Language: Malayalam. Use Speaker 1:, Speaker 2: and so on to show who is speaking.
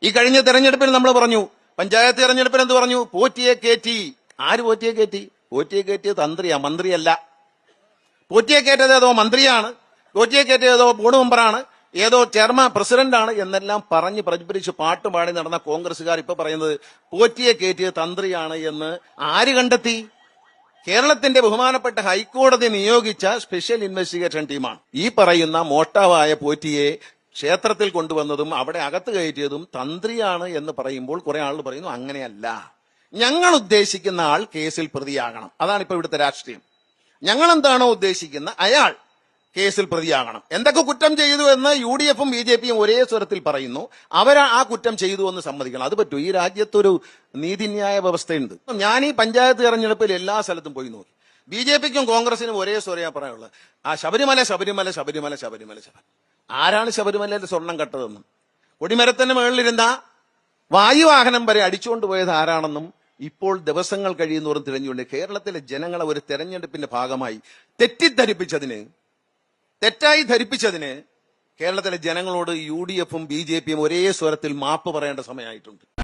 Speaker 1: ഈ കഴിഞ്ഞ തെരഞ്ഞെടുപ്പിൽ നമ്മൾ പറഞ്ഞു, പഞ്ചായത്ത് തെരഞ്ഞെടുപ്പിൽ എന്ത് പറഞ്ഞു? പോറ്റിയെ കയറ്റി. ആര് പോറ്റിയെ കയറ്റി? പോറ്റിയെ കയറ്റിയ തന്ത്രിയാ, മന്ത്രിയല്ല. പോറ്റിയെ കയറ്റത് ഏതോ മന്ത്രിയാണ്, പോറ്റിയെ കയറ്റിയത് ഏതോ ബോർഡ് മെമ്പറാണ്, ഏതോ ചെയർമാൻ പ്രസിഡന്റാണ് എന്നെല്ലാം പറഞ്ഞ് പ്രചരിപ്പിച്ച് പാട്ടുപാടി നടന്ന കോൺഗ്രസുകാർ ഇപ്പൊ പറയുന്നത് പോറ്റിയെ കയറ്റിയത് തന്ത്രിയാണ് എന്ന് ആര് കണ്ടെത്തി? കേരളത്തിന്റെ ബഹുമാനപ്പെട്ട ഹൈക്കോടതി നിയോഗിച്ച സ്പെഷ്യൽ ഇൻവെസ്റ്റിഗേഷൻ ടീമാണ്. ഈ പറയുന്ന മോഷ്ടാവായ പോറ്റിയെ ക്ഷേത്രത്തിൽ കൊണ്ടുവന്നതും അവിടെ അകത്ത് കയറ്റിയതും തന്ത്രിയാണ് എന്ന് പറയുമ്പോൾ കുറെ ആളുകൾ പറയുന്നു അങ്ങനെയല്ല, ഞങ്ങൾ ഉദ്ദേശിക്കുന്ന ആൾ കേസിൽ പ്രതിയാകണം. അതാണ് ഇപ്പൊ ഇവിടുത്തെ രാഷ്ട്രീയം. ഞങ്ങൾ എന്താണോ ഉദ്ദേശിക്കുന്ന അയാൾ കേസിൽ പ്രതിയാകണം. എന്തൊക്കെ കുറ്റം ചെയ്തു എന്ന് UDF-ഉം BJP-യും ഒരേ സ്വരത്തിൽ പറയുന്നു. അവർ ആ കുറ്റം ചെയ്തു എന്ന് സമ്മതിക്കണം. അത് പറ്റൂ. ഈ രാജ്യത്തൊരു നീതിന്യായ വ്യവസ്ഥയുണ്ട്. ഞാൻ ഈ പഞ്ചായത്ത് തെരഞ്ഞെടുപ്പിൽ എല്ലാ സ്ഥലത്തും പോയി നോക്കി. BJP-ക്കും കോൺഗ്രസിനും ഒരേ സ്വരം പറയാനുള്ളത് ആ ശബരിമല ശബരിമല ശബരിമല ശബരിമല ശബരിമല. ആരാണ് ശബരിമലയിൽ സ്വർണം കട്ടതെന്നും കൊടിമരത്തിന് മുകളിലിരുന്ന വായുവാഹനം വരെ അടിച്ചുകൊണ്ട് പോയത് ആരാണെന്നും ഇപ്പോൾ ദിവസങ്ങൾ കഴിയുന്നോറും തിരഞ്ഞുകൊണ്ട് കേരളത്തിലെ ജനങ്ങളെ ഒരു തെരഞ്ഞെടുപ്പിന്റെ ഭാഗമായി തെറ്റായി ധരിപ്പിച്ചതിന് കേരളത്തിലെ ജനങ്ങളോട് UDF-ഉം BJP-യും ഒരേ സ്വരത്തിൽ മാപ്പ് പറയേണ്ട സമയമായിട്ടുണ്ട്.